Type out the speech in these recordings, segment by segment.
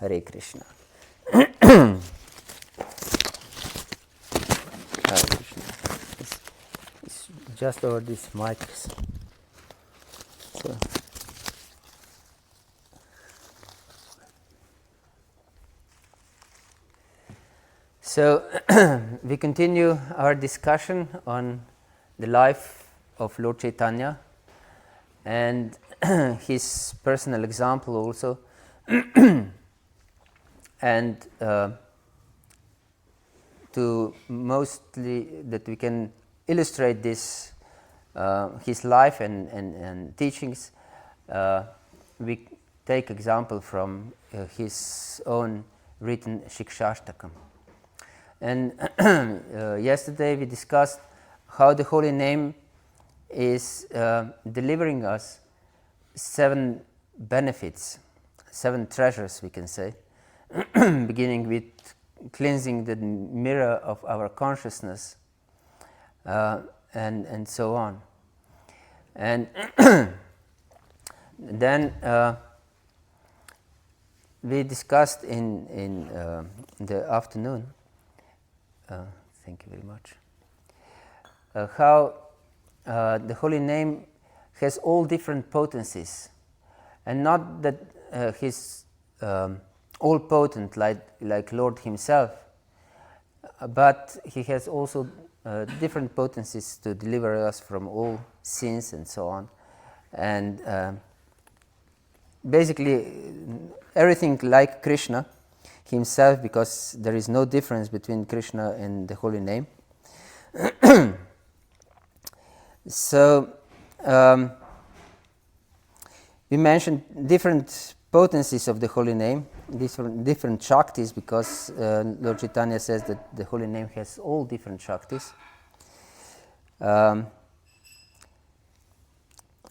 Hare Krishna. Hare Krishna. It's just over these mics. So we continue our discussion on the life of Lord Chaitanya and his personal example also, and to mostly that we can illustrate this his life and teachings, we take example from his own written Śikṣāṣṭaka. And yesterday we discussed how the holy name is delivering us 7 benefits, 7 treasures, we can say, beginning with cleansing the mirror of our consciousness, and so on. And then we discussed in the afternoon, thank you very much, how the holy name has all different potencies, and not that he's all potent like Lord himself, but he has also different potencies to deliver us from all sins and so on, and basically everything like Krishna himself, because there is no difference between Krishna and the holy name. So we mentioned different potencies of the holy name, different Shaktis, because Lord Chaitanya says that the holy name has all different Shaktis.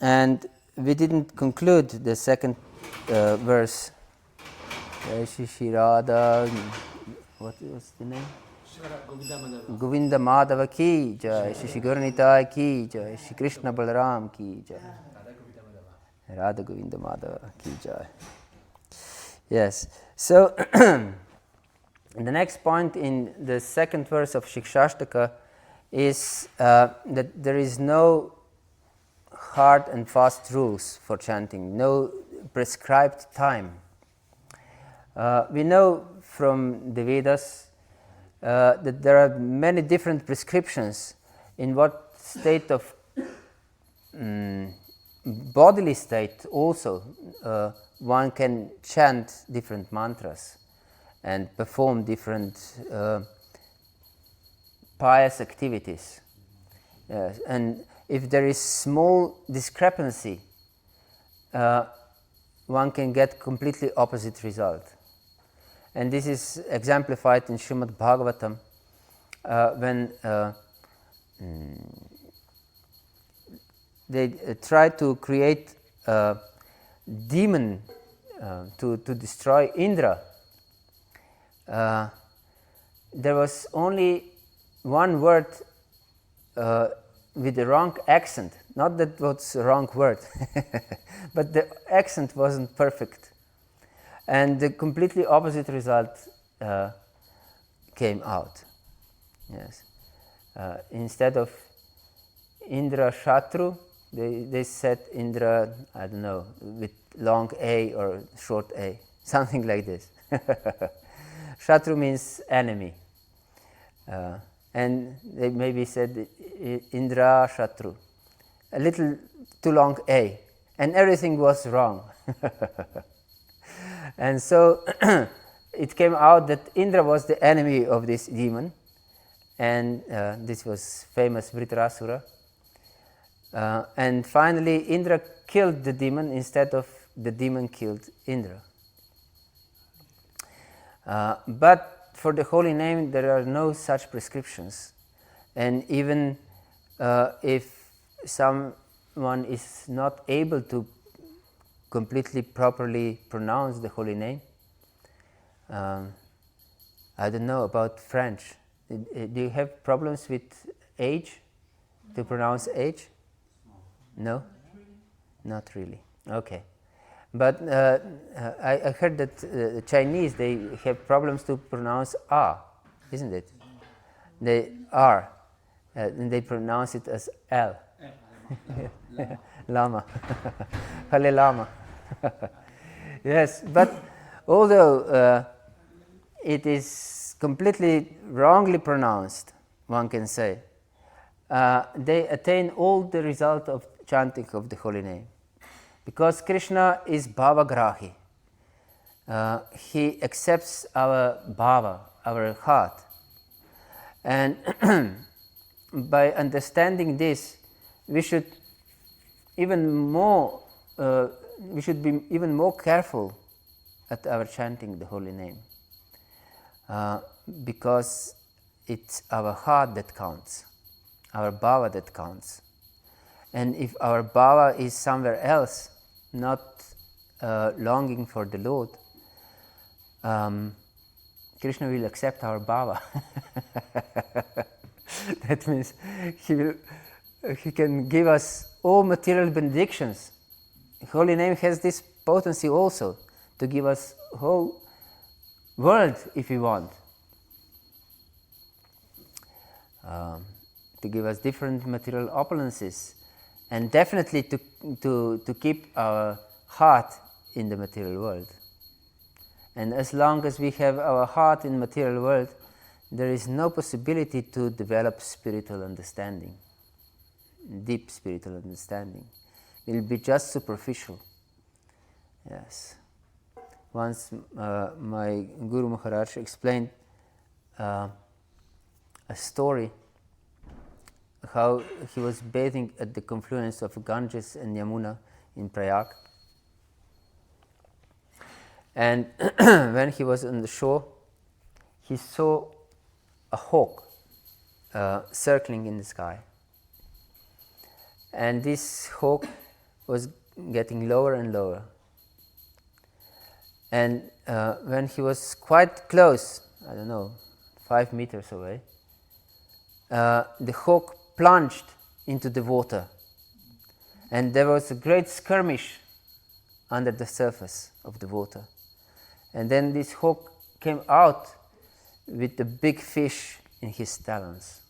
And we didn't conclude the second verse. Shri Radha, what was the name? Govinda Madhava ki jai, Shri Gauranitai ki jai, Shri Krishna Balaram ki jai, Radha Govinda Madhava ki jai. Yes, so the next point in the second verse of Śikṣāṣṭaka is that there is no hard and fast rules for chanting, no prescribed time. We know from the Vedas that there are many different prescriptions in what state of bodily state also one can chant different mantras and perform different pious activities. Yes. And if there is small discrepancy, one can get completely opposite result. And this is exemplified in Srimad Bhagavatam when they tried to create a demon to destroy Indra. There was only one word with the wrong accent. Not that was the wrong word, but the accent wasn't perfect. And the completely opposite result came out. Yes. Instead of Indra Shatru, they said Indra, I don't know, with long A or short A, something like this. Shatru means enemy. And they maybe said Indra Shatru, a little too long A, and everything was wrong. And so it came out that Indra was the enemy of this demon, and this was famous Vritarasura. And finally Indra killed the demon instead of the demon killed Indra. But for the holy name there are no such prescriptions, and even if someone is not able to completely properly pronounce the holy name, I don't know about French. Do you have problems with age, to pronounce age? No? Not really. Okay. But I heard that the Chinese, they have problems to pronounce "a," isn't it? They "r," and they pronounce it as "l." Lama. Hale Lama. Yes, but although it is completely wrongly pronounced, one can say, they attain all the result of chanting of the holy name. Because Krishna is bhavagrahi. He accepts our bhava, our heart. And by understanding this, we should even more we should be even more careful at our chanting the holy name, because it's our heart that counts, our bhava that counts. And if our bhava is somewhere else, not longing for the Lord, Krishna will accept our bhava. That means he can give us all material benedictions. Holy name has this potency also to give us whole world if we want, to give us different material opulences, and definitely to keep our heart in the material world. And as long as we have our heart in the material world, there is no possibility to develop spiritual understanding, deep spiritual understanding. It will be just superficial. Yes. Once my Guru Maharaj explained a story how he was bathing at the confluence of Ganges and Yamuna in Prayag. And when he was on the shore, he saw a hawk circling in the sky. And this hawk was getting lower and lower. And when he was quite close, I don't know, 5 meters away, the hawk plunged into the water. And there was a great skirmish under the surface of the water. And then this hawk came out with a big fish in his talons.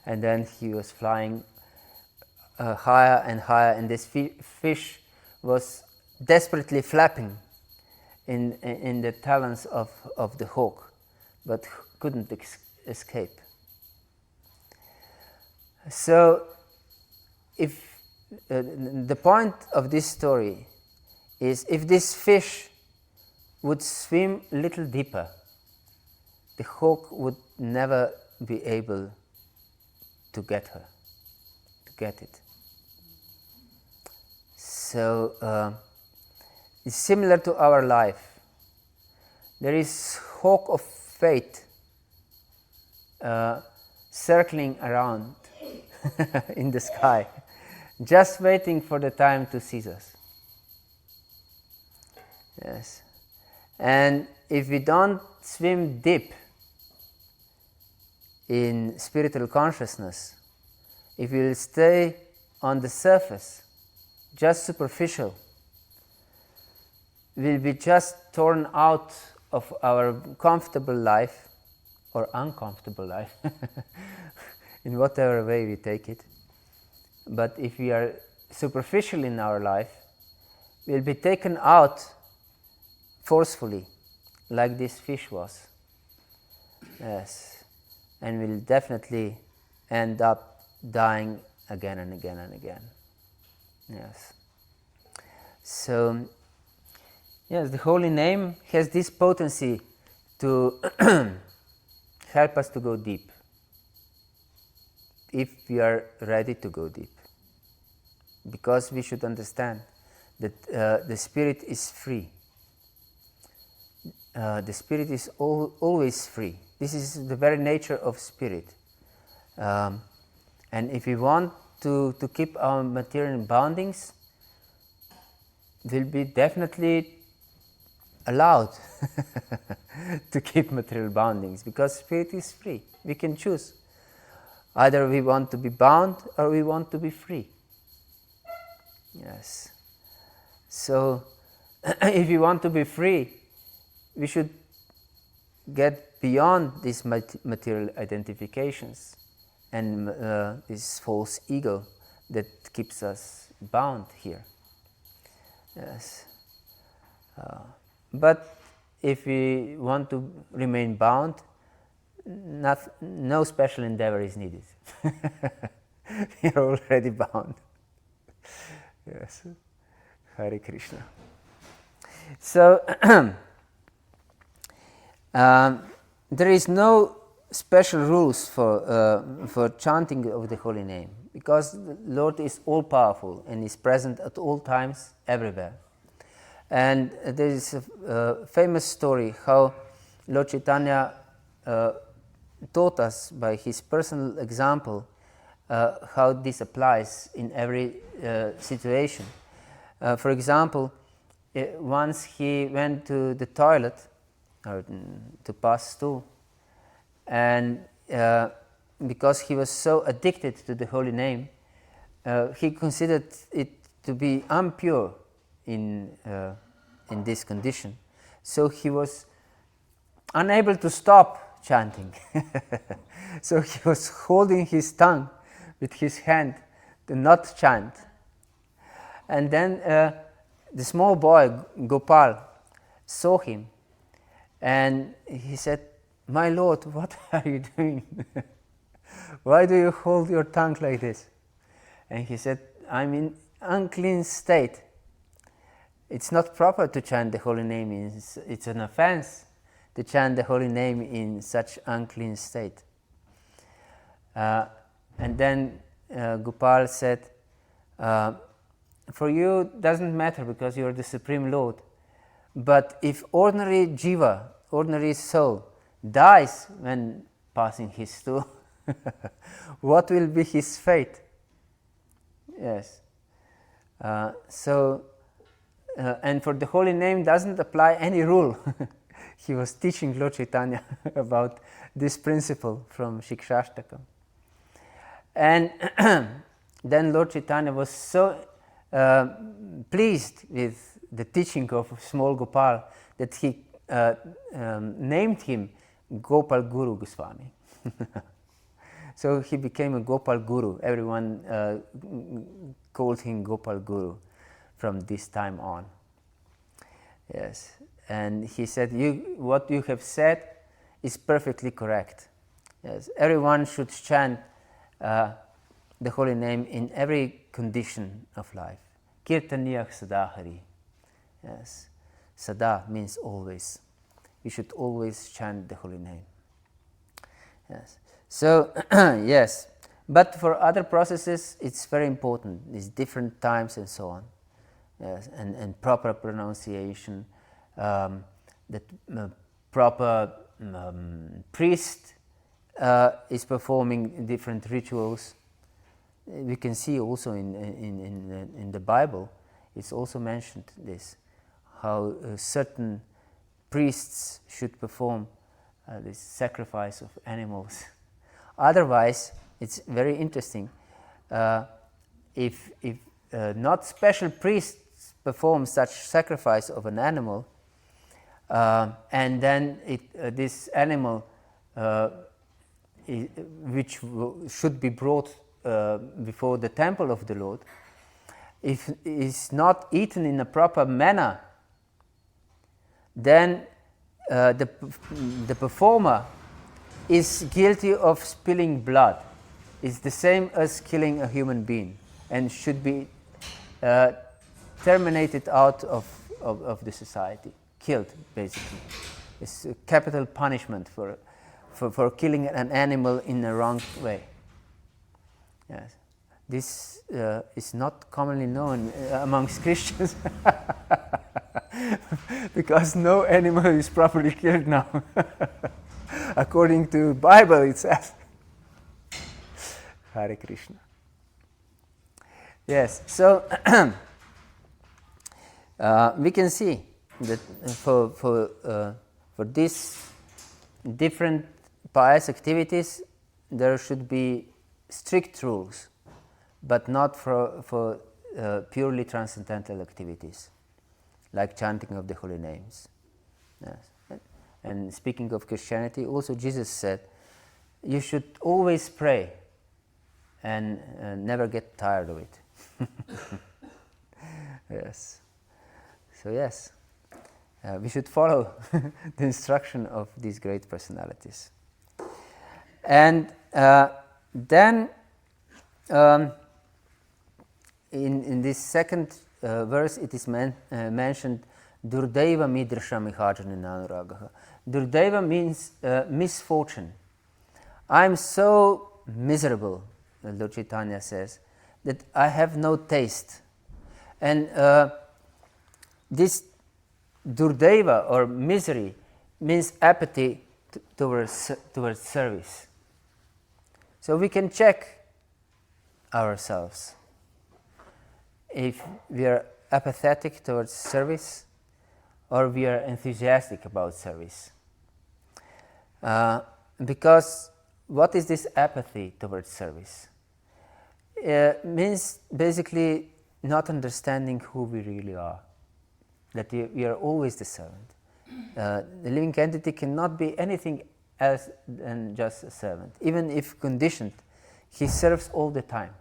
And then he was flying higher and higher, and this fish was desperately flapping in the talons of the hawk, but couldn't escape. So, if the point of this story is, if this fish would swim a little deeper, the hawk would never be able to get it. So it's similar to our life. There is hawk of fate circling around in the sky, just waiting for the time to seize us. Yes. And if we don't swim deep in spiritual consciousness, if we will stay on the surface, just superficial, we'll be just torn out of our comfortable life or uncomfortable life, in whatever way we take it. But if we are superficial in our life, we'll be taken out forcefully, like this fish was. Yes. And we'll definitely end up dying again and again and again. Yes. So, yes, the holy name has this potency to help us to go deep, if we are ready to go deep. Because we should understand that the spirit is free. The spirit is always free. This is the very nature of spirit. And if we want to keep our material boundings, we'll be definitely allowed to keep material boundings, because spirit is free. We can choose. Either we want to be bound or we want to be free. Yes. So if we want to be free, we should get beyond these material identifications and this false ego that keeps us bound here. Yes. But if we want to remain bound, no special endeavor is needed. We are already bound. Yes. Hare Krishna. So there is no special rules for chanting of the holy name, because the Lord is all-powerful and is present at all times, everywhere. And there is a famous story how Lord Chaitanya taught us by his personal example how this applies in every situation. For example, once he went to the toilet or to pass stool, and because he was so addicted to the holy name, he considered it to be impure in this condition. So he was unable to stop chanting. So he was holding his tongue with his hand to not chant. And then the small boy, Gopal, saw him, and he said, "My Lord, what are you doing? Why do you hold your tongue like this?" And he said, "I'm in unclean state. It's not proper to chant the holy name. It's an offense to chant the holy name in such unclean state." And then Gopal said, "For you it doesn't matter because you are the Supreme Lord. But if ordinary jiva, ordinary soul, dies when passing his stool, what will be his fate?" Yes. And for the holy name doesn't apply any rule. He was teaching Lord Chaitanya about this principle from Śrī Śikṣāṣṭaka. And then Lord Chaitanya was so pleased with the teaching of small Gopal that he named him Gopal Guru Goswami. So he became a Gopal Guru. Everyone called him Gopal Guru from this time on. Yes. And he said, what you have said is perfectly correct. Yes. Everyone should chant the holy name in every condition of life. Kirtaniyah sada hari. Yes. Sada means always. You should always chant the holy name. Yes. So, yes. But for other processes, it's very important. These different times and so on. Yes. And proper pronunciation. That proper priest is performing different rituals. We can see also in the Bible, it's also mentioned this, how certain priests should perform this sacrifice of animals. Otherwise, it's very interesting. If not special priests perform such sacrifice of an animal, and then this animal, which should be brought before the temple of the Lord, if it is not eaten in a proper manner, then the performer is guilty of spilling blood. It's the same as killing a human being and should be terminated out of the society, killed basically. It's a capital punishment for killing an animal in the wrong way. Yes. This is not commonly known amongst Christians because no animal is properly killed now. According to Bible it says. Hare Krishna. Yes, so we can see that for these different pious activities there should be strict rules, but not for purely transcendental activities. like chanting of the holy names. Yes. And speaking of Christianity, also Jesus said, you should always pray and never get tired of it. Yes. So yes, we should follow the instruction of these great personalities. And then in this second verse it is mentioned Durdeva midrasha mihajana anuragaha. Durdeva means misfortune. I'm so miserable, Lord Chaitanya says, that I have no taste. And this Durdeva or misery means apathy towards service. So we can check ourselves if we are apathetic towards service or we are enthusiastic about service. Because what is this apathy towards service? Means basically not understanding who we really are, that we are always the servant. The living entity cannot be anything else than just a servant. Even if conditioned, he serves all the time.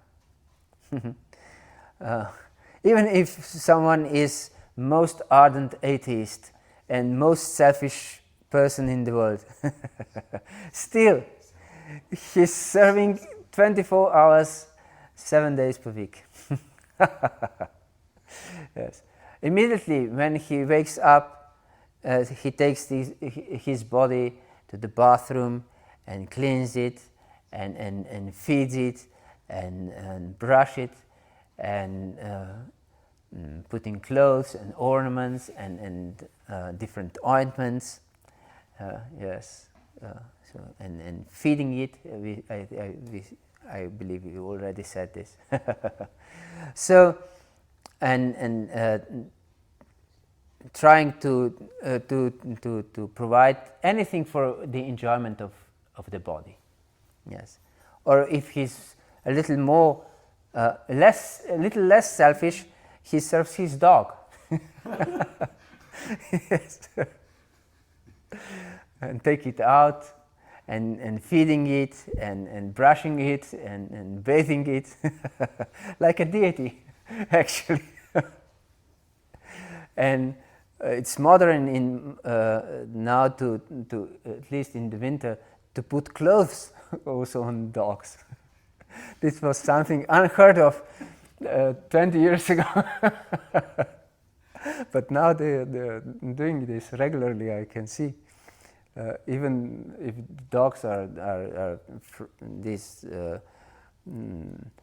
Even if someone is most ardent atheist and most selfish person in the world, still he's serving 24 hours, 7 days per week. Yes. Immediately when he wakes up, he takes his body to the bathroom and cleans it and feeds it and brush it and putting clothes and ornaments and different ointments. Yes. So and feeding it. I believe you already said this. So and trying to provide anything for the enjoyment of the body. Yes. Or if he's a little more a little less selfish, he serves his dog. Yes. And take it out and feeding it and brushing it and bathing it like a deity, actually. And it's modern in now to at least in the winter to put clothes also on dogs. This was something unheard of 20 years ago. But now they're doing this regularly, I can see. Even if dogs are these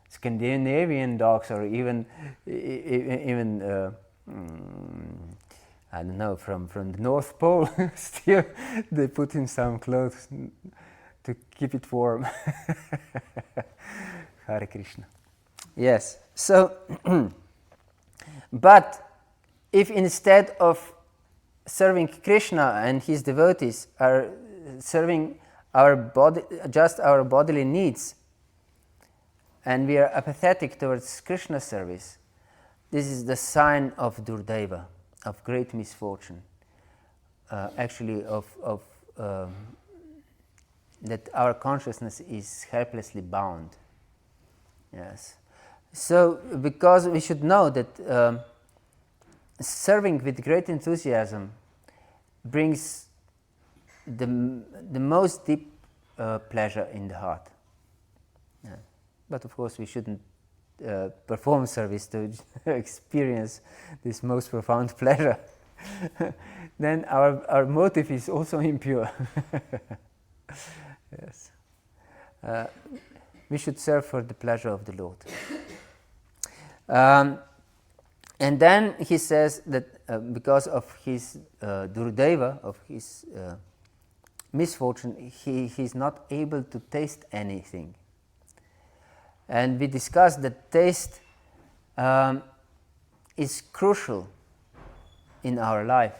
Scandinavian dogs, or even I don't know, from the North Pole, still they put in some clothes to keep it warm. Hare Krishna. Yes. So, but if instead of serving Krishna and his devotees are serving our body, just our bodily needs, and we are apathetic towards Krishna service, this is the sign of Durdeva, of great misfortune. Actually, of that our consciousness is helplessly bound. Yes. So, because we should know that serving with great enthusiasm brings the most deep pleasure in the heart. Yeah. But of course we shouldn't perform service to experience this most profound pleasure. Then our motive is also impure. Yes. We should serve for the pleasure of the Lord. And then he says that because of his Durdeva, of his misfortune, he is not able to taste anything. And we discussed that taste is crucial in our life,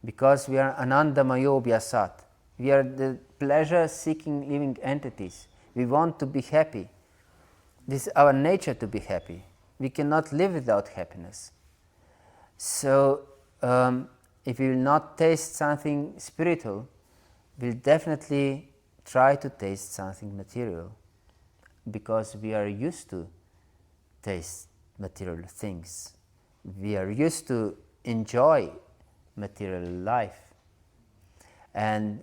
because we are anandamayo vyasat. We are the pleasure-seeking living entities. We want to be happy. This is our nature, to be happy. We cannot live without happiness. So if we will not taste something spiritual, we'll definitely try to taste something material, because we are used to taste material things. We are used to enjoy material life. And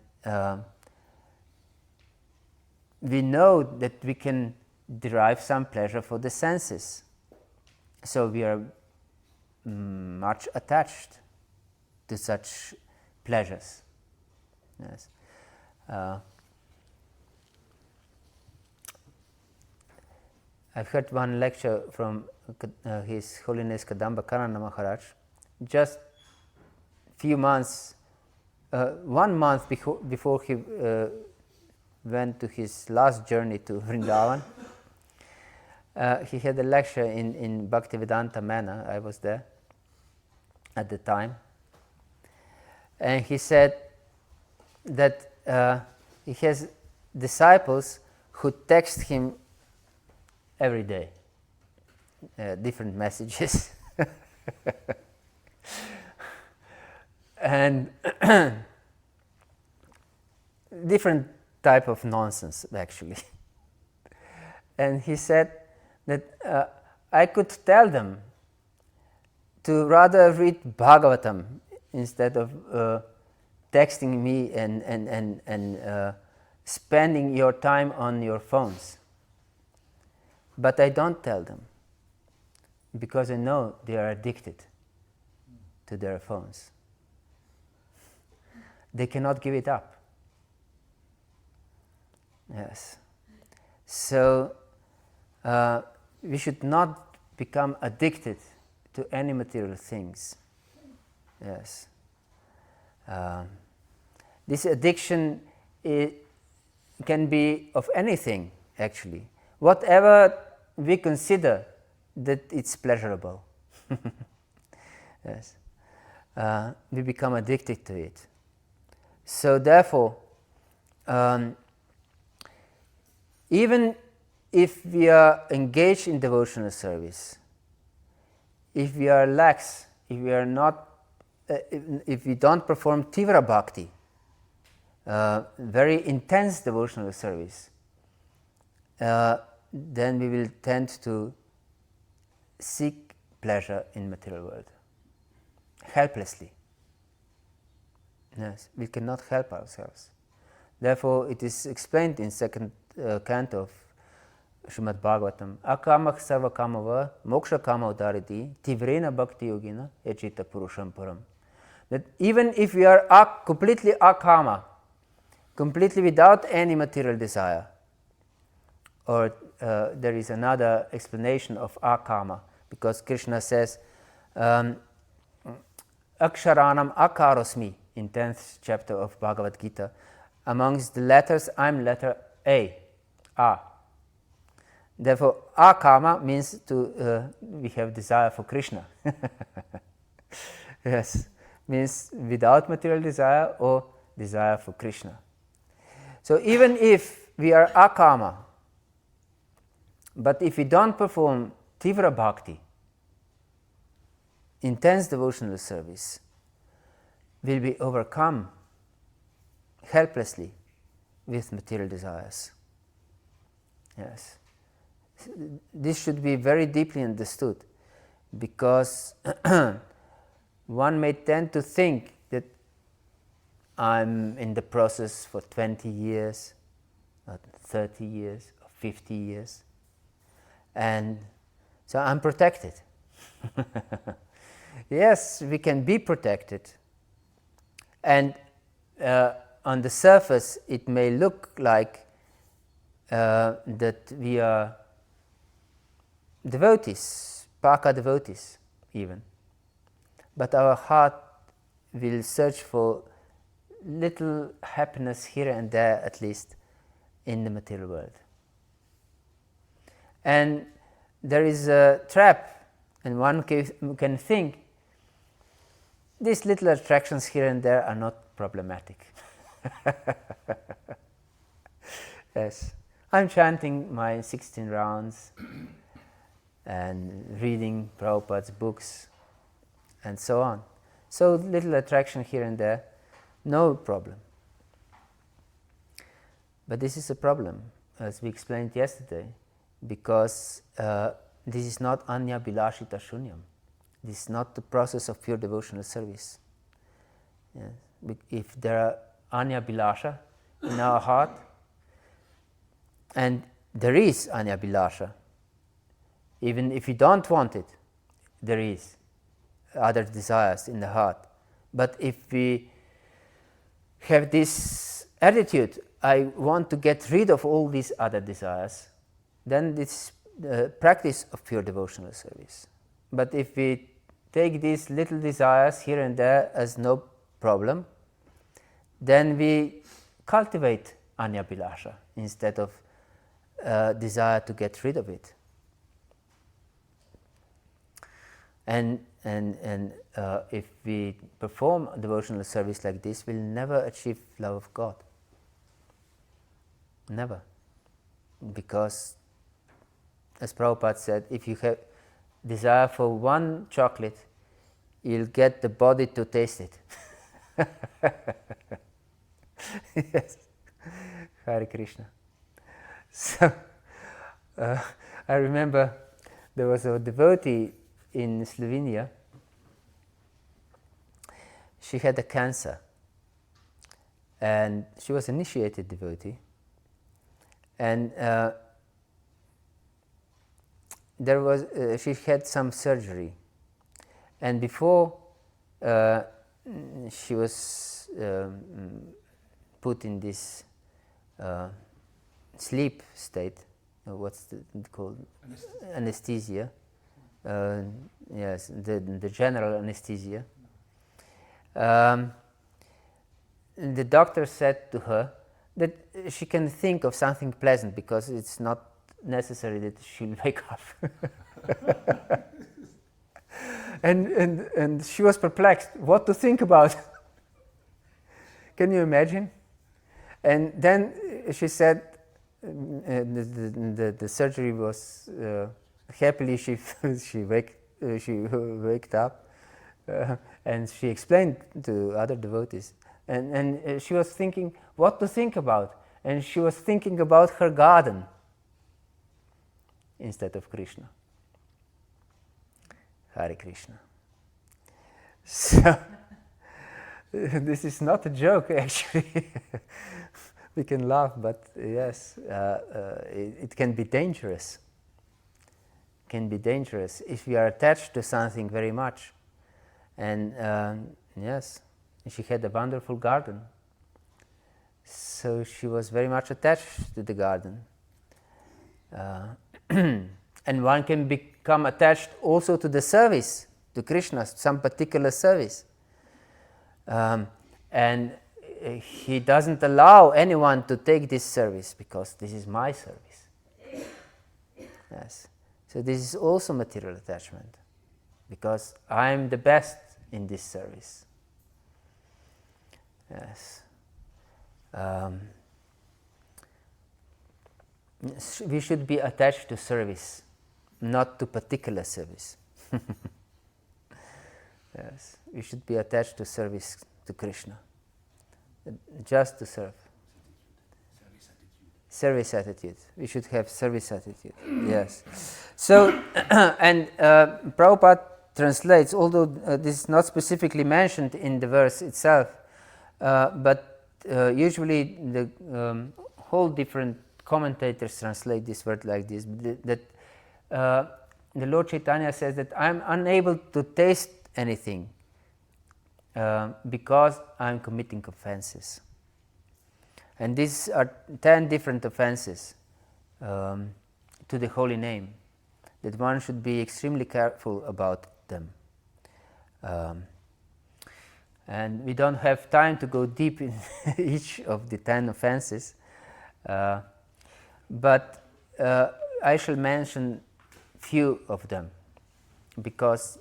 we know that we can derive some pleasure for the senses. So we are much attached to such pleasures. Yes. I've heard one lecture from His Holiness Kadamba Kanana Maharaj, just few months, 1 month before he went to his last journey to Vrindavan. He had a lecture in Bhakti-Vedanta Manor. I was there at the time. And he said that he has disciples who text him every day, different messages. And different type of nonsense, actually. And he said that I could tell them to rather read Bhagavatam instead of texting me and spending your time on your phones. But I don't tell them, because I know they are addicted to their phones. They cannot give it up. Yes. So we should not become addicted to any material things. Yes. This addiction can be of anything, actually. Whatever we consider that it's pleasurable. Yes. We become addicted to it. So therefore, even if we are engaged in devotional service, if we are lax, if we are not, if we don't perform tivra bhakti, very intense devotional service, then we will tend to seek pleasure in material world helplessly. Yes, we cannot help ourselves. Therefore, it is explained in second canto of Srimad Bhagavatam, akamah sarva kamava moksha kama udariti tivrena bhakti yogina echita purusham param. That even if we are completely akama, completely without any material desire, or there is another explanation of akama, because Krishna says, aksharanam akarosmi, in 10th chapter of Bhagavad-gita, amongst the letters, I'm letter A. Therefore, akama means we have desire for Krishna. Yes, means without material desire or desire for Krishna. So even if we are akama, but if we don't perform tivra bhakti, intense devotional service, will be overcome helplessly with material desires. Yes. This should be very deeply understood, because one may tend to think that I'm in the process for 20 years, or 30 years, or 50 years, and so I'm protected. Yes, we can be protected, and on the surface it may look like that we are devotees, Paka devotees even, but our heart will search for little happiness here and there, at least in the material world. And there is a trap, and one can think these little attractions here and there are not problematic. Yes, I'm chanting my 16 rounds and reading Prabhupada's books, and so on. So little attraction here and there, no problem. But this is a problem, as we explained yesterday, because this is not anya bilashita shunyam. This is not the process of pure devotional service. Yes. If there are anya bilasha in our heart, and there is anya bilasha, even if you don't want it, there is other desires in the heart. But if we have this attitude, I want to get rid of all these other desires, then it's the practice of pure devotional service. But if we take these little desires here and there as no problem, then we cultivate anya bilasha instead of desire to get rid of it. And if we perform devotional service like this, we'll never achieve love of God. Never. Because, as Prabhupada said, if you have desire for one chocolate, you'll get the body to taste it. Yes. Hare Krishna. So, I remember there was a devotee in Slovenia. She had a cancer, and she was an initiated devotee, and she had some surgery, and before she was put in this sleep state, what's it called? Anesthesia. Yes, the general anesthesia. The doctor said to her that she can think of something pleasant because it's not necessary that she'll wake up. and she was perplexed what to think about. Can you imagine? And then she said the surgery was happily she waked up, and she explained to other devotees, and she was thinking what to think about, and she was thinking about her garden instead of Krishna. Hare Krishna. So this is not a joke, actually. We can laugh, but yes, it can be dangerous. Can be dangerous if we are attached to something very much. And yes, she had a wonderful garden, so she was very much attached to the garden. And one can become attached also to the service, to Krishna, some particular service. And he doesn't allow anyone to take this service because this is my service. Yes. So this is also material attachment, because I am the best in this service. Yes. We should be attached to service, not to particular service. Yes, we should be attached to service to Krishna, just to serve. Service attitude. We should have service attitude. Yes. So, and Prabhupada translates, although this is not specifically mentioned in the verse itself, but usually the whole different commentators translate this word like this, that the Lord Chaitanya says that I am unable to taste anything because I am committing offenses. And these are 10 different offenses to the holy name, that one should be extremely careful about them. And we don't have time to go deep in each of the 10 offenses, but I shall mention few of them, because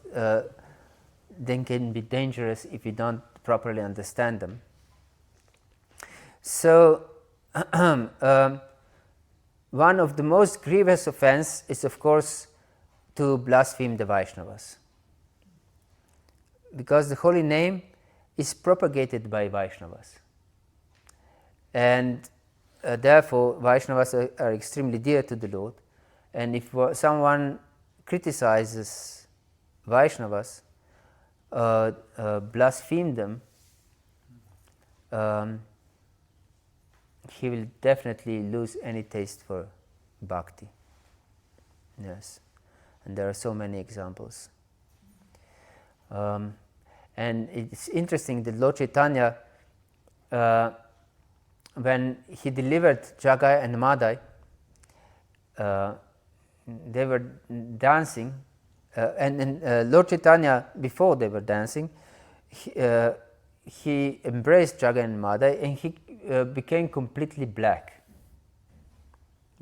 they can be dangerous if we don't properly understand them. So, one of the most grievous offense is, of course, to blaspheme the Vaishnavas. because the holy name is propagated by Vaishnavas. And therefore, Vaishnavas are extremely dear to the Lord. And if someone criticizes Vaishnavas, blaspheme them, he will definitely lose any taste for bhakti. Yes, and there are so many examples. And it's interesting that Lord Chaitanya, when he delivered Jagai and Madai, they were dancing, and Lord Chaitanya, before they were dancing, he embraced Jagai and Madai, and he became completely black.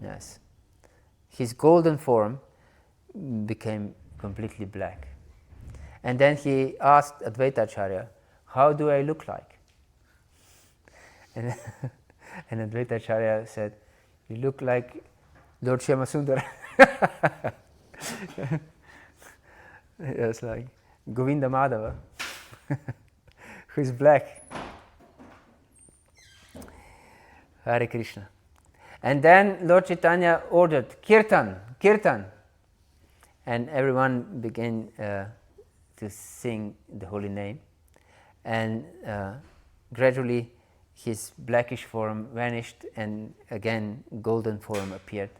Yes, his golden form became completely black. And then he asked Advaita Acharya, "How do I look like?" And Advaita Acharya said, "You look like Lord Shyamasundara." It's like Govinda Madhava, who is black. Hare Krishna. And then Lord Chaitanya ordered, "Kirtan, Kirtan." And everyone began to sing the holy name. And gradually his blackish form vanished, and again golden form appeared.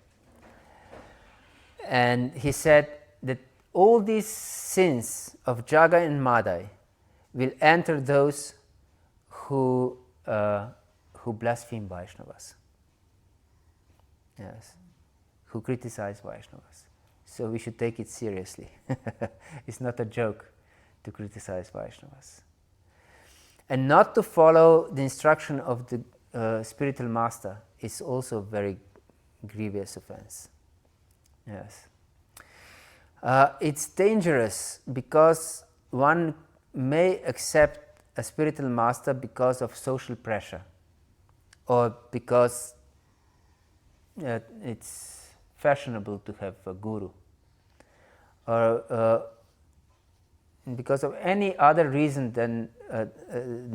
And he said that all these sins of Jagai and Madai will enter those who blaspheme Vaishnavas. Yes, who criticize Vaishnavas. So we should take it seriously. It's not a joke to criticize Vaishnavas. And not to follow the instruction of the spiritual master is also a very grievous offense. Yes. It's dangerous because one may accept a spiritual master because of social pressure, or because it's fashionable to have a guru, or because of any other reason than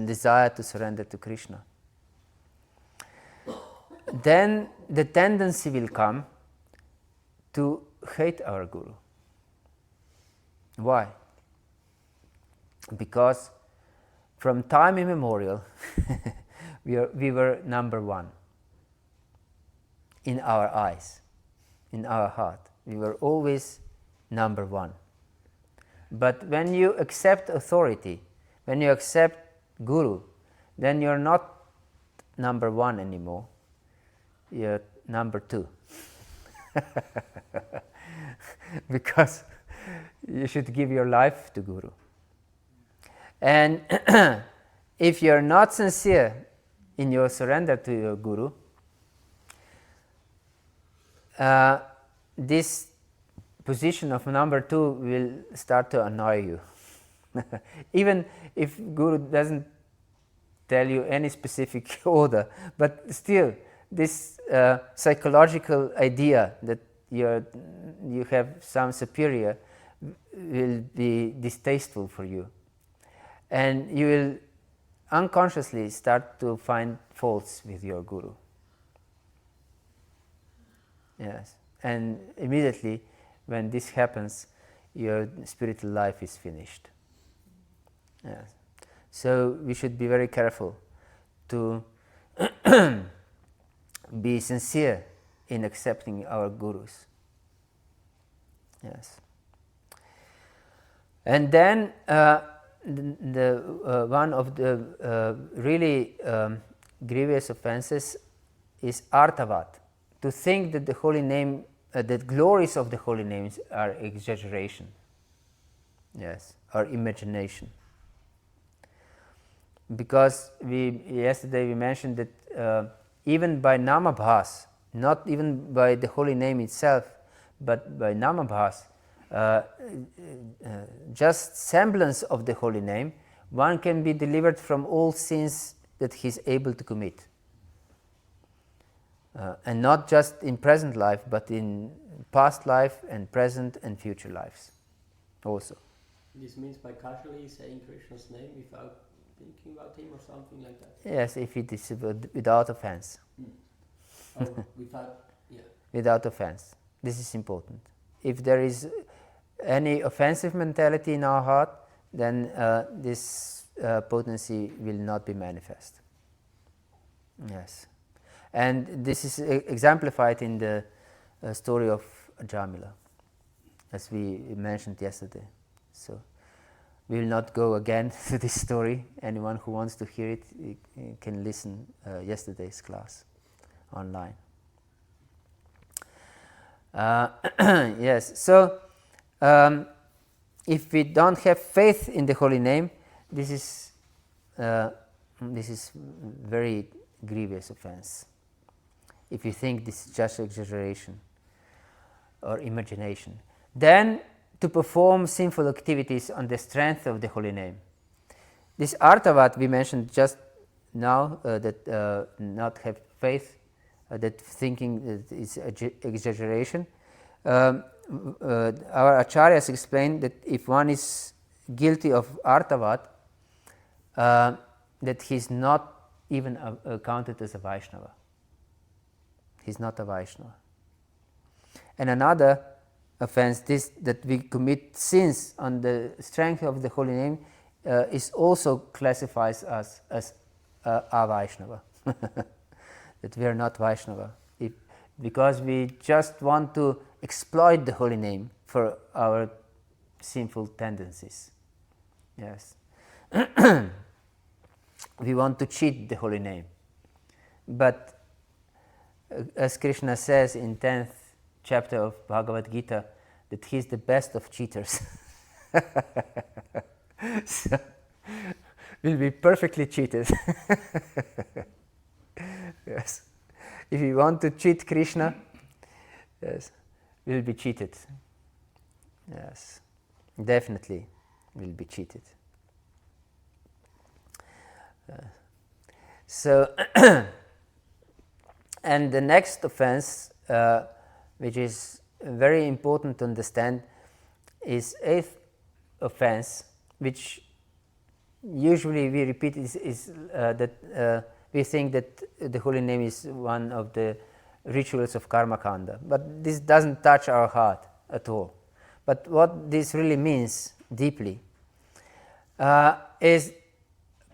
desire to surrender to Krishna. Then the tendency will come to hate our guru. Why? Because from time immemorial we were number one in our eyes, in our heart. We were always number one. But when you accept authority, when you accept guru, then you're not number one anymore. You're number two. Because you should give your life to guru. And if you're not sincere in your surrender to your guru, this position of number two will start to annoy you. Even if guru doesn't tell you any specific order, but still this psychological idea that you have some superior will be distasteful for you, and you will unconsciously start to find faults with your guru. Yes, and immediately when this happens, your spiritual life is finished. Yes. So we should be very careful to be sincere in accepting our gurus. Yes. And then one of the really grievous offenses is artavad, to think that the holy name, the glories of the holy names are exaggeration, yes, or imagination. Because yesterday we mentioned that even by namabhas, not even by the holy name itself, but by namabhas, just semblance of the holy name, one can be delivered from all sins that he is able to commit. And not just in present life, but in past life and present and future lives also. This means by casually saying Krishna's name without thinking about him or something like that? Yes, if it is without offense. Oh, without, yeah. Without offense. This is important. If there is any offensive mentality in our heart, then this potency will not be manifest. Yes. And this is exemplified in the story of Jamila, as we mentioned yesterday. So we will not go again to this story. Anyone who wants to hear it can listen yesterday's class online. Yes, so if we don't have faith in the holy name, this is very grievous offense. If you think this is just exaggeration or imagination, then to perform sinful activities on the strength of the holy name. This artavat we mentioned just now, that not have faith, that thinking that is exaggeration. Our acharyas explained that if one is guilty of artavat, that he is not even counted as a Vaishnava. He is not a Vaishnava. And another offense, this that we commit sins on the strength of the holy name, is also classifies us as a Vaishnava. That we are not Vaishnava, because we just want to exploit the holy name for our sinful tendencies. Yes. We want to cheat the holy name. But as Krishna says in 10th chapter of Bhagavad-gita, that he is the best of cheaters. So we'll be perfectly cheated. Yes. If you want to cheat Krishna, yes, we'll be cheated. Yes, definitely we'll be cheated. So, and the next offense, which is very important to understand, is 8th offense, which usually we repeat is that we think that the holy name is one of the rituals of karma kanda, but this doesn't touch our heart at all. But what this really means deeply is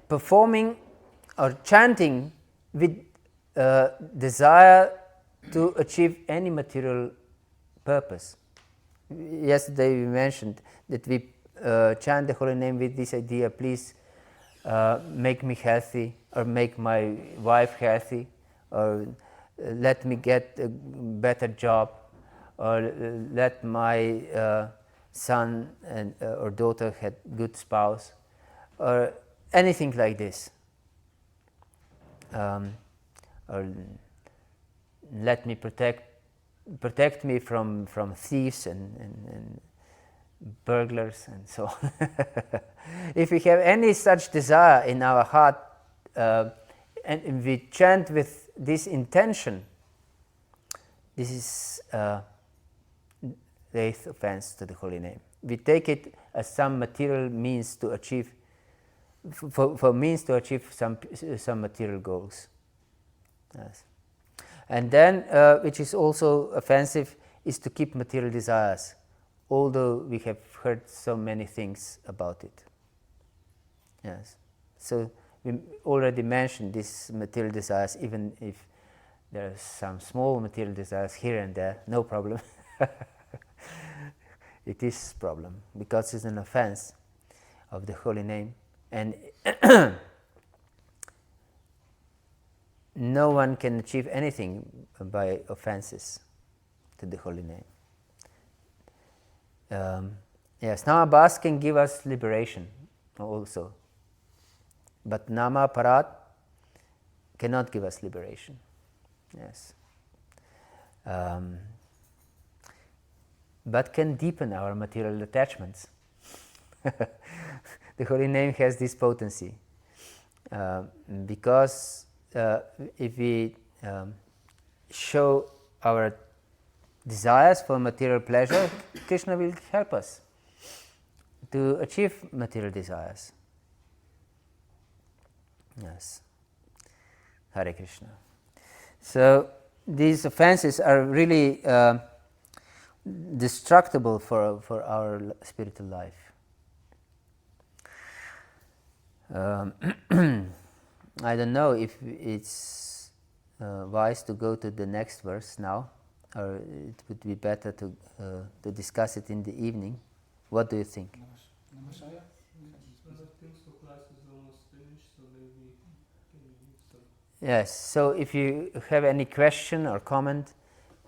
performing or chanting with desire to achieve any material purpose. Yesterday we mentioned that we chant the holy name with this idea: please make me healthy, or make my wife healthy, or let me get a better job, or let my son and or daughter have good spouse, or anything like this, or let me protect me from thieves and burglars and so on. If we have any such desire in our heart, and we chant with this intention, this is the 8th offense to the holy name. We take it as some material means to achieve, for means to achieve some material goals. Yes. And then, which is also offensive, is to keep material desires, although we have heard so many things about it. Yes. So we already mentioned these material desires, even if there are some small material desires here and there, no problem. It is a problem, because it's an offense of the holy name, and no one can achieve anything by offenses to the holy name. Yes, Namabhas can give us liberation also, but Nama Parat cannot give us liberation. Yes. But can deepen our material attachments. The holy name has this potency, because if we show our desires for material pleasure, Krishna will help us to achieve material desires. Yes. Hare Krishna. So these offenses are really destructible for our spiritual life. I don't know if it's wise to go to the next verse now, or it would be better to discuss it in the evening. What do you think? Namashaya? Yes, so if you have any question or comment,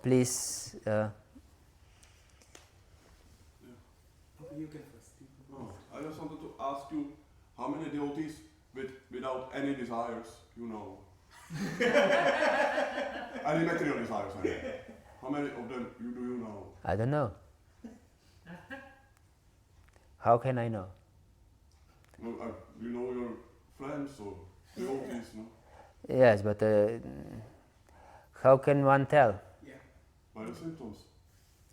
please. You can first. I just wanted to ask you, how many devotees without any desires, you know? Any material desires, I mean. How many of them do you know? I don't know. How can I know? No, you know your friends or devotees, no? Yes, but how can one tell? Yeah. By the symptoms.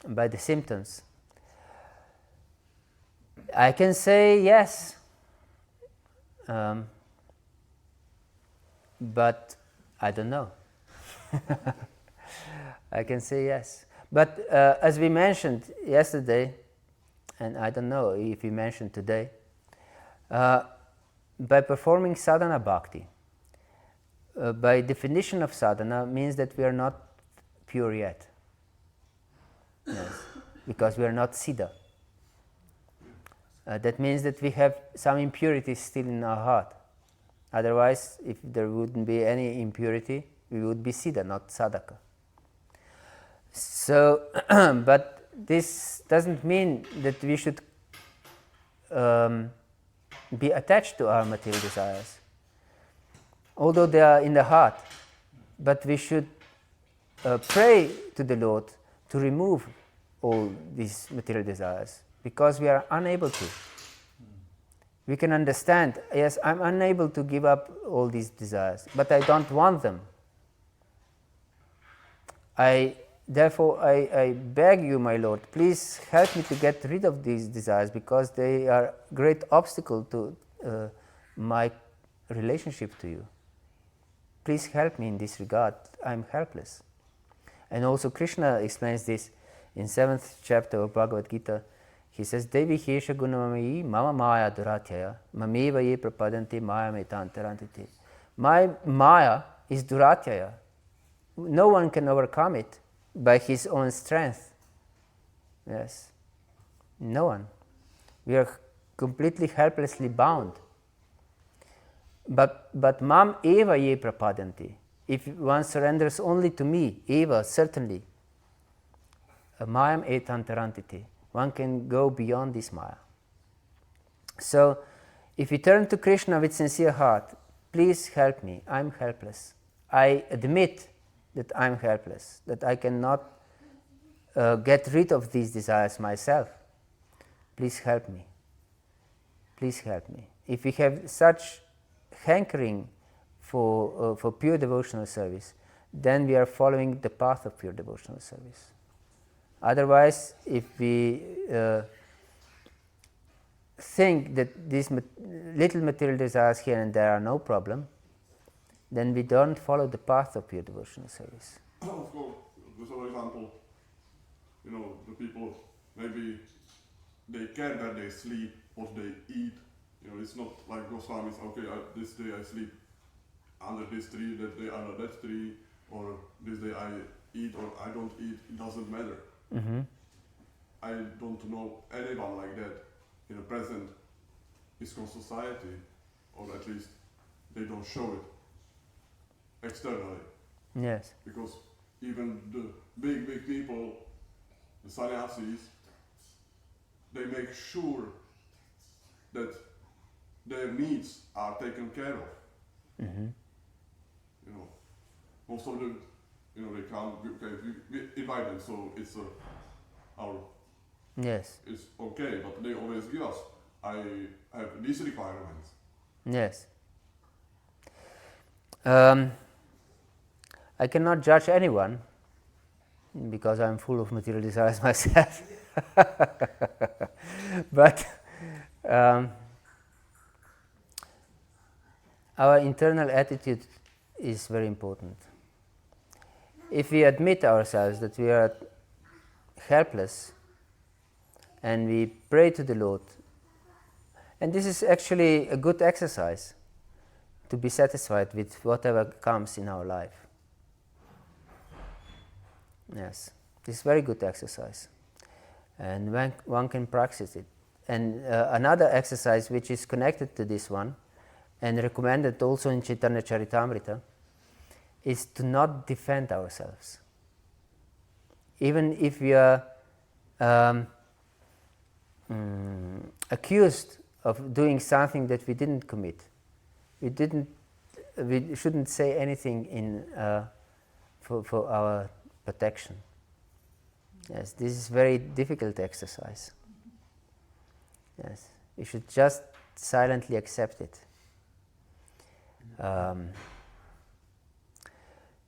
By the symptoms. I can say yes, but I don't know. I can say yes. But as we mentioned yesterday, and I don't know if we mentioned today, by performing sadhana bhakti, by definition of sadhana means that we are not pure yet. Yes, because we are not siddha. That means that we have some impurities still in our heart. Otherwise, if there wouldn't be any impurity, we would be siddha, not sadhaka. So, but this doesn't mean that we should be attached to our material desires, although they are in the heart. But we should pray to the Lord to remove all these material desires, because we are unable to. We can understand, yes, I'm unable to give up all these desires, but I don't want them. Therefore, I beg you, my Lord, please help me to get rid of these desires, because they are a great obstacle to my relationship to you. Please help me in this regard. I'm helpless. And also Krishna explains this in 7th chapter of Bhagavad-gita. He says, Devi Hesha Gunamamayi Mama Maya Duratyaya Mameva Ye Prapadanti Maya Metantarantiti. My Maya is Duratyaya. No one can overcome it by his own strength. Yes. No one. We are completely helplessly bound. But Mam Eva Ye Prapadanti. If one surrenders only to me, Eva, certainly, Mayam Etantarantiti, one can go beyond this Maya. So, if we turn to Krishna with sincere heart, please help me, I'm helpless. I admit that I'm helpless, that I cannot get rid of these desires myself. Please help me. Please help me. If we have such hankering for pure devotional service, then we are following the path of pure devotional service. Otherwise, if we think that these little material desires here and there are no problem, then we don't follow the path of pure devotional service. Of course, there's an example, the people, maybe they care that they sleep, what they eat. It's not like Goswamis, okay, this day I sleep under this tree, that day under that tree, or this day I eat or I don't eat, it doesn't matter. Mm-hmm. I don't know anyone like that in the present ISKCON society, or at least they don't show it externally. Yes. Because even the big people, the sannyasis, they make sure that their needs are taken care of. Mm-hmm. Most of them, they can't. Okay, we invite them, so it's Yes. it's okay. But they always give us. I have these requirements. Yes. I cannot judge anyone because I'm full of material desires myself. But Our internal attitude is very important. If we admit ourselves that we are helpless and we pray to the Lord, and this is actually a good exercise to be satisfied with whatever comes in our life. Yes, this is very good exercise, and one can practice it. And another exercise which is connected to this one and recommended also in Chaitanya Charitamrita is to not defend ourselves. Even if we are accused of doing something that we didn't commit, we shouldn't say anything for our protection. Yes, this is very difficult exercise. Yes, we should just silently accept it.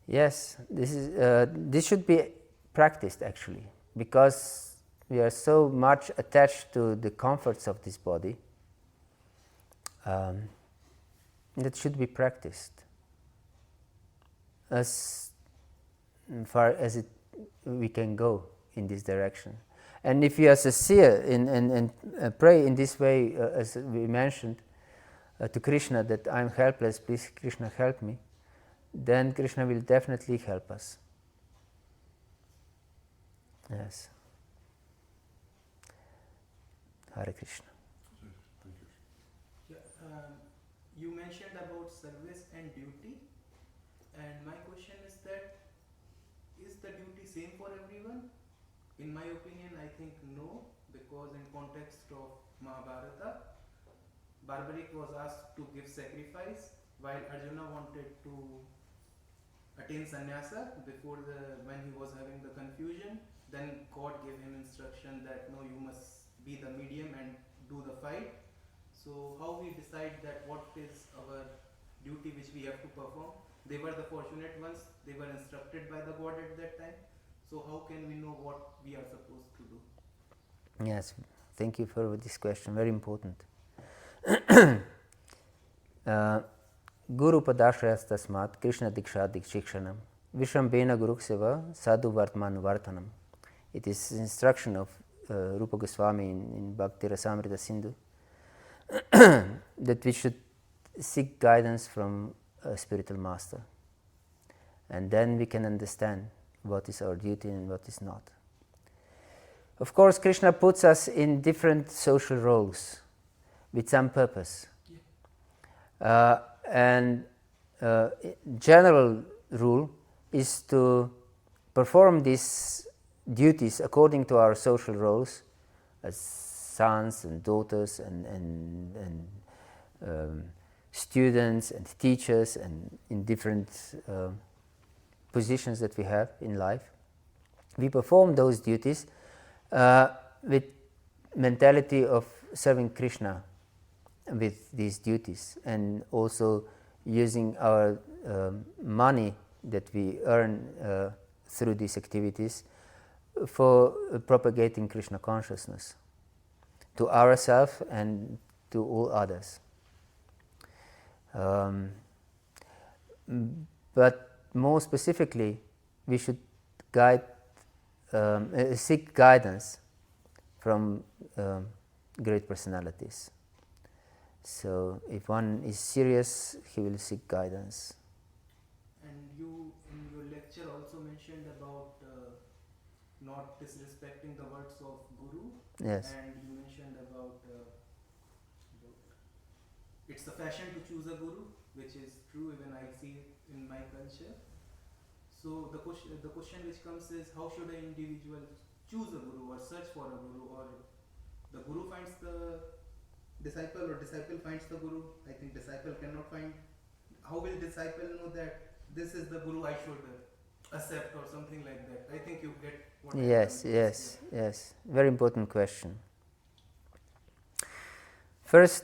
Yes, this should be practiced actually, because we are so much attached to the comforts of this body. That should be practiced as far as we can go in this direction. And if you are sincere and pray in this way, as we mentioned, to Krishna, that I am helpless, please Krishna help me, then Krishna will definitely help us. Yes. Hare Krishna. Yeah, you mentioned about service and duty, and my question is that, is the duty same for everyone? In my opinion, I think no, because in context of Mahabharata, Barbaric was asked to give sacrifice while Arjuna wanted to attain sannyasa when he was having the confusion. Then God gave him instruction that no, you must be the medium and do the fight. So how we decide that what is our duty which we have to perform? They were the fortunate ones, they were instructed by the God at that time. So how can we know what we are supposed to do? Yes, thank you for this question, very important. Guru padashrayas tasmat Krishna diksha dikshikshanam Vishambena Gurukseva Sadhu Vartman Vartanam. It is instruction of Rupa Goswami in Bhakti Rasamrita Sindhu that we should seek guidance from a spiritual master, and then we can understand what is our duty and what is not. Of course, Krishna puts us in different social roles with some purpose. General rule is to perform these duties according to our social roles as sons and daughters and students and teachers and in different positions that we have in life. We perform those duties with mentality of serving Krishna with these duties, and also using our money that we earn through these activities for propagating Krishna consciousness to ourselves and to all others. But more specifically, we should seek guidance from great personalities. So if one is serious, he will seek guidance. And you, in your lecture, also mentioned about not disrespecting the words of Guru. Yes. And you mentioned about it's a fashion to choose a Guru, which is true, even I see it in my culture. So the question which comes is, how should an individual choose a Guru or search for a Guru, or the Guru finds the disciple or disciple finds the Guru? I think disciple cannot find. How will disciple know that this is the Guru I should accept or something like that? I think you get what Yes. Very important question. First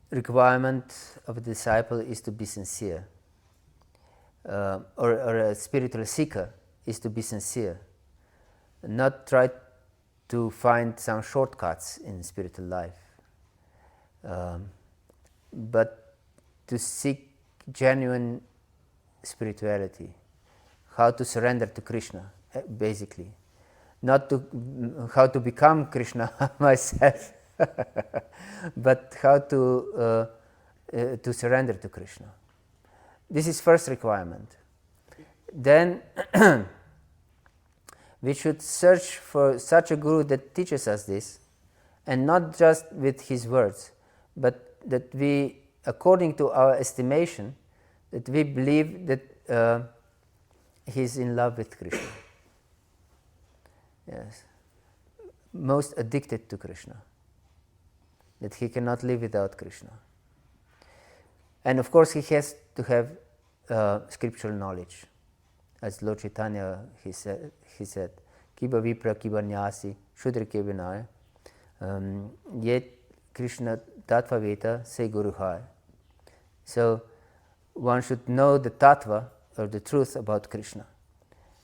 requirement of a disciple is to be sincere. Or a spiritual seeker is to be sincere. Not try to find some shortcuts in spiritual life. but to seek genuine spirituality, how to surrender to Krishna, basically. Not to how to become Krishna myself, but how to surrender to Krishna. This is first requirement. Then we should search for such a guru that teaches us this, and not just with his words, but that we, according to our estimation, that we believe that he is in love with Krishna. Yes, most addicted to Krishna, that he cannot live without Krishna. And of course he has to have scriptural knowledge. As Lord Chaitanya, he said, Kiba vipra kiba nyasi, shudra ke binaya, yet Krishna tattva veta se guru hai. So one should know the tattva, or the truth about Krishna.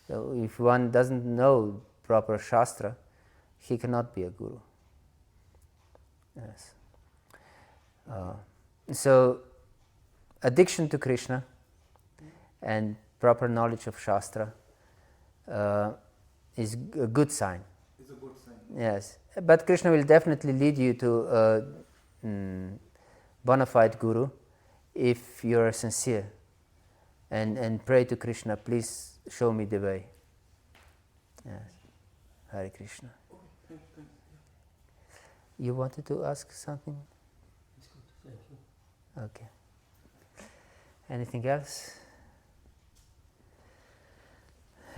So if one doesn't know proper shastra, he cannot be a guru. Yes. So addiction to Krishna and proper knowledge of shastra is a good sign. It's a good sign. Yes, but Krishna will definitely lead you to a bona fide guru if you are sincere and pray to Krishna, please show me the way. Yes. Hare Krishna. Okay, thank you. You wanted to ask something? It's good, thank you. Okay. Anything else?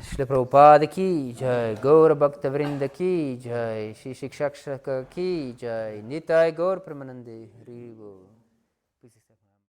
Śrīla Prabhupada ki jai, Gaura Bhakta Vrinda ki jai, Śrī Śikṣāṣṭaka ki jai, Nitai Gaur Pramanande Hri Bol. Please accept my